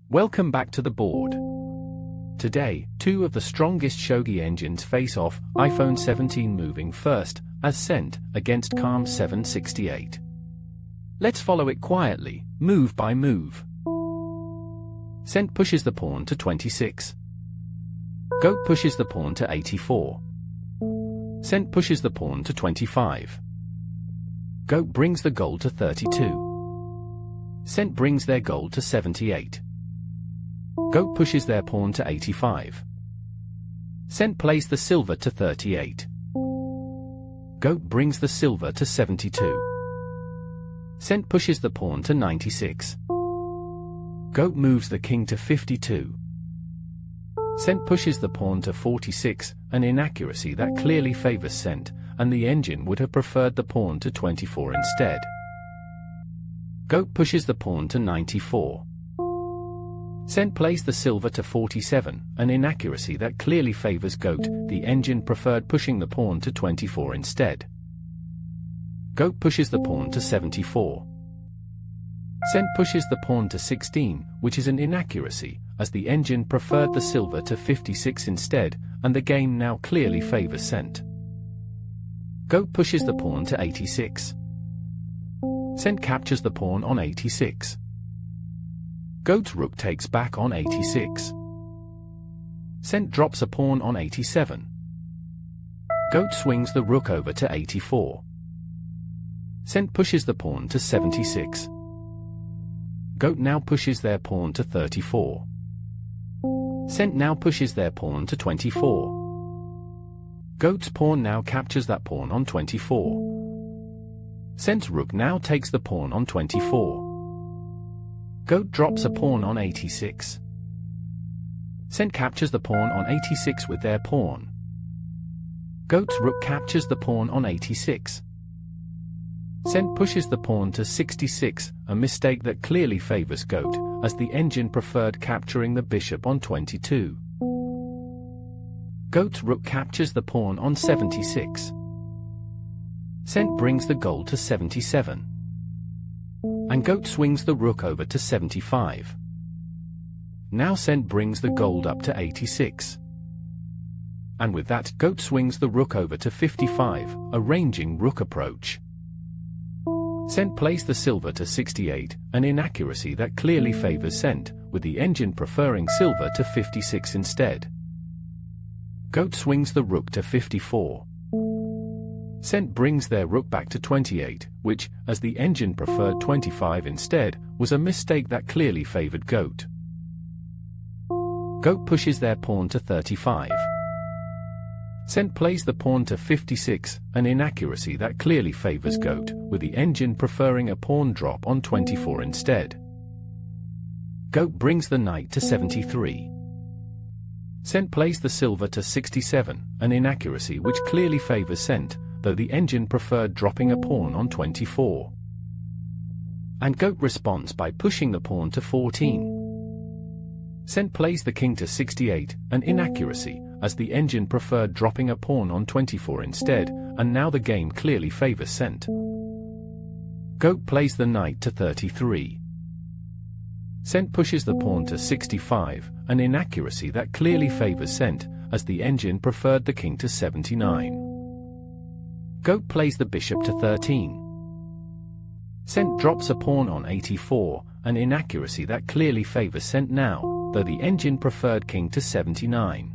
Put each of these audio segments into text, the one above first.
Welcome back to the board. Today, two of the strongest Shogi engines face off, Iphone17 moving first, as sent, against Kahm768. Let's follow it quietly, move by move. Cent pushes the pawn to 26. Goat pushes the pawn to 84. Cent pushes the pawn to 25. Goat brings the gold to 32. Cent brings their gold to 78. Goat pushes their pawn to 85. Cent plays the silver to 38. Goat brings the silver to 72. Cent pushes the pawn to 96. Goat moves the king to 52. Cent pushes the pawn to 46, an inaccuracy that clearly favors Cent, and the engine would have preferred the pawn to 24 instead. Goat pushes the pawn to 94. Cent plays the silver to 47, an inaccuracy that clearly favors Goat, the engine preferred pushing the pawn to 24 instead. Goat pushes the pawn to 74. Cent pushes the pawn to 16, which is an inaccuracy, as the engine preferred the silver to 56 instead, and the game now clearly favors Cent. Goat pushes the pawn to 86. Cent captures the pawn on 86. Goat's rook takes back on 86. Cent drops a pawn on 87. Goat swings the rook over to 84. Cent pushes the pawn to 76. Goat now pushes their pawn to 34. Cent now pushes their pawn to 24. Goat's pawn now captures that pawn on 24. Cent's rook now takes the pawn on 24. Goat drops a pawn on 86. Cent captures the pawn on 86 with their pawn. Goat's rook captures the pawn on 86. Cent pushes the pawn to 66, a mistake that clearly favors Goat, as the engine preferred capturing the bishop on 22. Goat's rook captures the pawn on 76. Cent brings the gold to 77. And Goat swings the rook over to 75. Now Cent brings the gold up to 86. And with that, Goat swings the rook over to 55, arranging rook approach. Cent plays the silver to 68, an inaccuracy that clearly favors Cent, with the engine preferring silver to 56 instead. Goat swings the rook to 54. Cent brings their rook back to 28, which, as the engine preferred 25 instead, was a mistake that clearly favored Goat. Goat pushes their pawn to 35. Cent plays the pawn to 56, an inaccuracy that clearly favors Goat, with the engine preferring a pawn drop on 24 instead. Goat brings the knight to 73. Cent plays the silver to 67, an inaccuracy which clearly favors Cent, though the engine preferred dropping a pawn on 24. And Goat responds by pushing the pawn to 14. Cent plays the king to 68, an inaccuracy, as the engine preferred dropping a pawn on 24 instead, and now the game clearly favors Cent. Goat plays the knight to 33. Cent pushes the pawn to 65, an inaccuracy that clearly favors Cent, as the engine preferred the king to 79. Goat plays the bishop to 13. Cent drops a pawn on 84, an inaccuracy that clearly favors Cent now, though the engine preferred king to 79.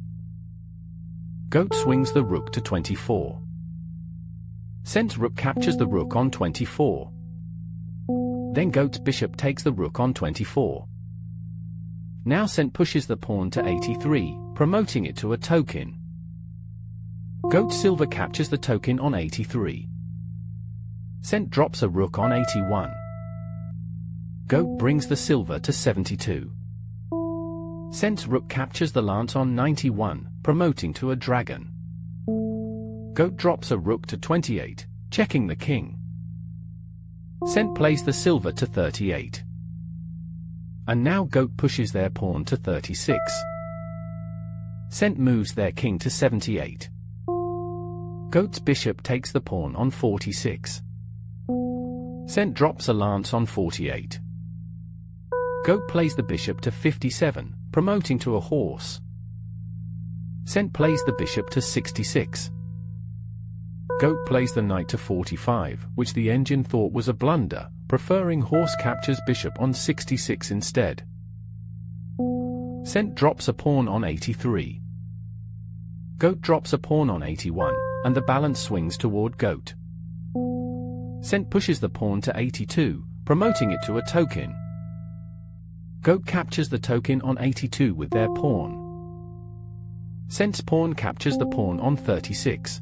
Goat swings the rook to 24. Cent's rook captures the rook on 24. Then Goat's bishop takes the rook on 24. Now Cent pushes the pawn to 83, promoting it to a token. Goat's silver captures the token on 83. Cent drops a rook on 81. Goat brings the silver to 72. Cent's rook captures the lance on 91, promoting to a dragon. Goat drops a rook to 28, checking the king. Cent plays the silver to 38. And now Goat pushes their pawn to 36. Cent moves their king to 78. Goat's bishop takes the pawn on 46. Cent drops a lance on 48. Goat plays the bishop to 57, promoting to a horse. Cent plays the bishop to 66. Goat plays the knight to 45, which the engine thought was a blunder, preferring horse captures bishop on 66 instead. Cent drops a pawn on 83. Goat drops a pawn on 81, and the balance swings toward goat. Cent pushes the pawn to 82, promoting it to a token. Goat captures the token on 82 with their pawn. Cent's pawn captures the pawn on 36.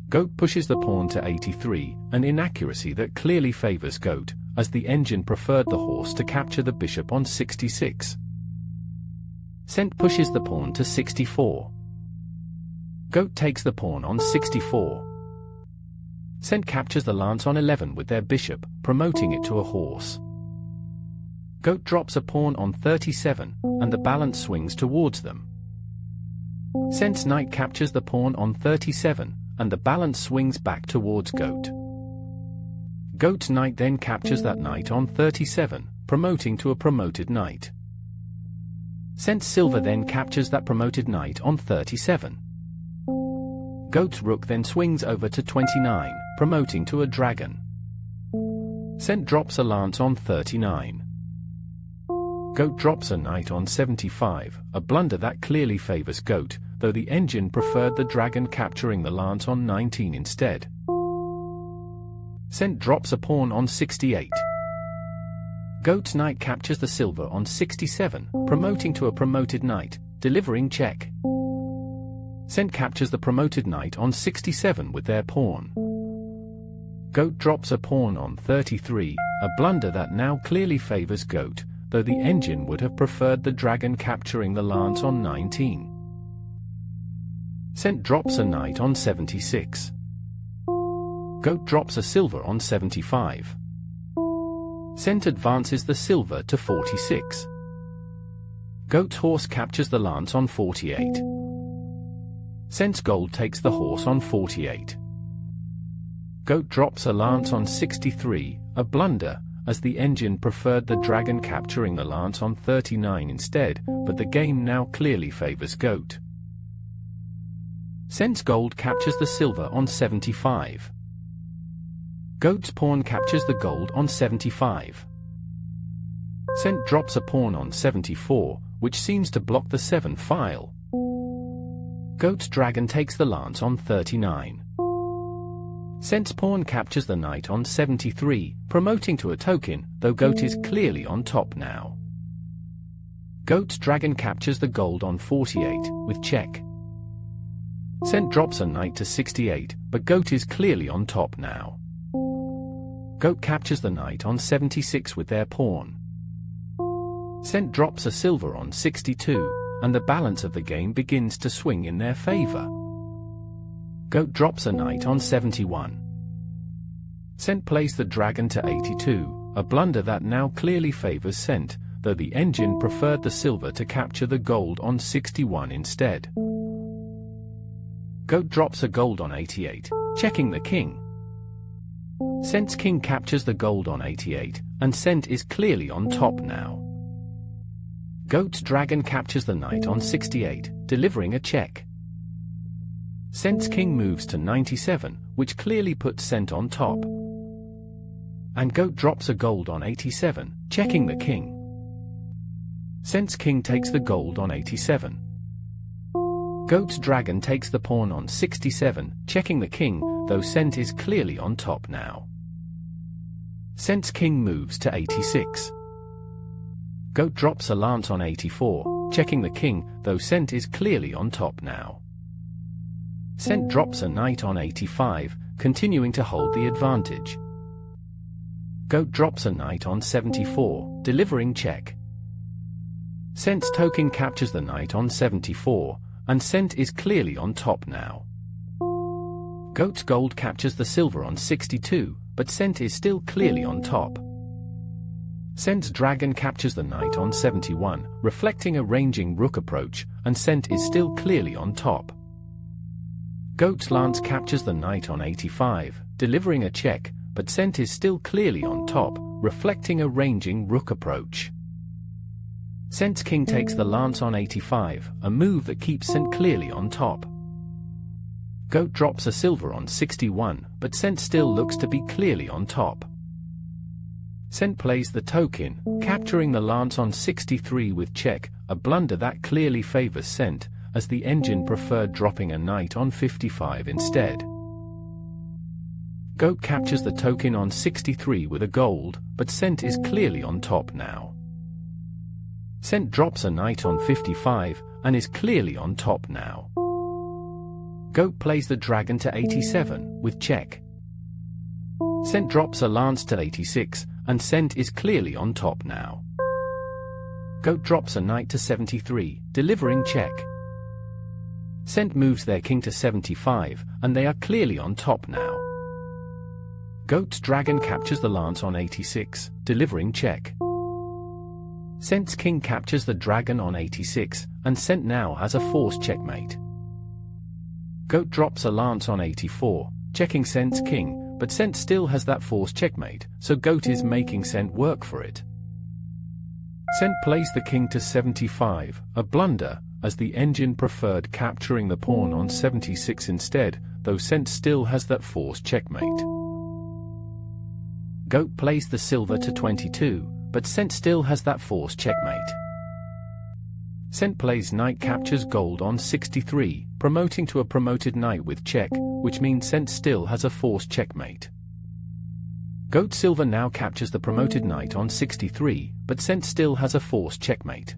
Goat pushes the pawn to 83, an inaccuracy that clearly favors goat, as the engine preferred the horse to capture the bishop on 66. Cent pushes the pawn to 64. Goat takes the pawn on 64. Cent captures the lance on 11 with their bishop, promoting it to a horse. Goat drops a pawn on 37, and the balance swings towards them. Cent's knight captures the pawn on 37, and the balance swings back towards goat. Goat's knight then captures that knight on 37, promoting to a promoted knight. Cent's silver then captures that promoted knight on 37. Goat's rook then swings over to 29, promoting to a dragon. Cent drops a lance on 39. Goat drops a knight on 75, a blunder that clearly favors goat, though the engine preferred the dragon capturing the lance on 19 instead. Cent drops a pawn on 68. Goat's knight captures the silver on 67, promoting to a promoted knight, delivering check. Cent captures the promoted knight on 67 with their pawn. Goat drops a pawn on 33, a blunder that now clearly favors goat, though the engine would have preferred the dragon capturing the lance on 19. Cent drops a knight on 76. Goat drops a silver on 75. Cent advances the silver to 46. Goat's horse captures the lance on 48. Cent's gold takes the horse on 48. Goat drops a lance on 63, a blunder, as the engine preferred the dragon capturing the lance on 39 instead, but the game now clearly favors goat. Cent's gold captures the silver on 75. Goat's pawn captures the gold on 75. Cent drops a pawn on 74, which seems to block the 7 file. Goat's dragon takes the lance on 39. Cent's pawn captures the knight on 73, promoting to a token, though goat is clearly on top now. Goat's dragon captures the gold on 48, with check. Cent drops a knight to 68, but goat is clearly on top now. Goat captures the knight on 76 with their pawn. Cent drops a silver on 62, and the balance of the game begins to swing in their favor. Goat drops a knight on 71. Cent plays the dragon to 82, a blunder that now clearly favors Cent, though the engine preferred the silver to capture the gold on 61 instead. Goat drops a gold on 88, checking the king. Cent's king captures the gold on 88, and Cent is clearly on top now. Goat's dragon captures the knight on 68, delivering a check. Cent's king moves to 97, which clearly puts Cent on top. And Goat drops a gold on 87, checking the king. Cent's king takes the gold on 87. Goat's dragon takes the pawn on 67, checking the king, though Cent is clearly on top now. Cent's king moves to 86. Goat drops a lance on 84, checking the king, though Cent is clearly on top now. Cent drops a knight on 85, continuing to hold the advantage. Goat drops a knight on 74, delivering check. Cent's token captures the knight on 74, and Cent is clearly on top now. Goat's gold captures the silver on 62, but Cent is still clearly on top. Cent's dragon captures the knight on 71, reflecting a ranging rook approach, and Cent is still clearly on top. Goat's lance captures the knight on 85, delivering a check, but cent is still clearly on top, reflecting a ranging rook approach. Cent's king takes the lance on 85, a move that keeps cent clearly on top. Goat drops a silver on 61, but cent still looks to be clearly on top. Cent plays the token, capturing the lance on 63 with check, a blunder that clearly favors cent, as the engine preferred dropping a knight on 55 instead. Goat captures the token on 63 with a gold, but cent is clearly on top now. Cent drops a knight on 55, and is clearly on top now. Goat plays the dragon to 87, with check. Cent drops a lance to 86, and cent is clearly on top now. Goat drops a knight to 73, delivering check. Cent moves their king to 75, and they are clearly on top now. Goat's dragon captures the lance on 86, delivering check. Cent's king captures the dragon on 86, and cent now has a forced checkmate. Goat drops a lance on 84, checking cent's king, but cent still has that forced checkmate, so goat is making cent work for it. Cent plays the king to 75, a blunder, as the engine preferred capturing the pawn on 76 instead, though cent still has that forced checkmate. Goat plays the silver to 22, but cent still has that forced checkmate. Cent plays knight captures gold on 63, promoting to a promoted knight with check, which means cent still has a forced checkmate. Goat silver now captures the promoted knight on 63, but cent still has a forced checkmate.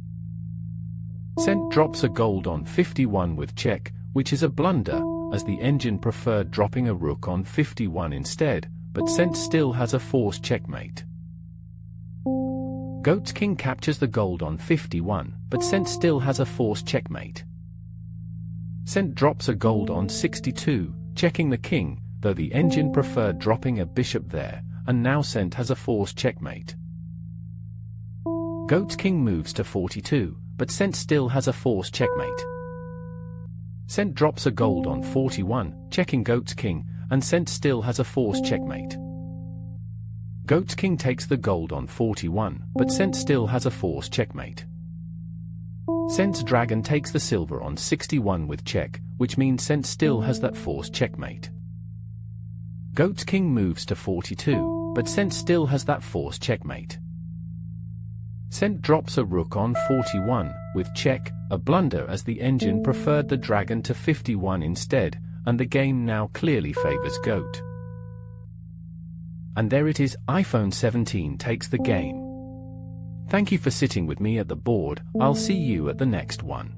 Cent drops a gold on 51 with check, which is a blunder, as the engine preferred dropping a rook on 51 instead, but cent still has a forced checkmate. Goat's king captures the gold on 51, but cent still has a forced checkmate. Cent drops a gold on 62, checking the king, though the engine preferred dropping a bishop there, and now cent has a forced checkmate. Goat's king moves to 42, but cent still has a forced checkmate. Cent drops a gold on 41, checking goat's king, and cent still has a forced checkmate. Goat's king takes the gold on 41, but cent still has a forced checkmate. Cent's dragon takes the silver on 61 with check, which means cent still has that forced checkmate. Goat's king moves to 42, but cent still has that forced checkmate. Cent drops a rook on 41, with check, a blunder as the engine preferred the dragon to 51 instead, and the game now clearly favors goat. And there it is, iPhone 17 takes the game. Thank you for sitting with me at the board. I'll see you at the next one.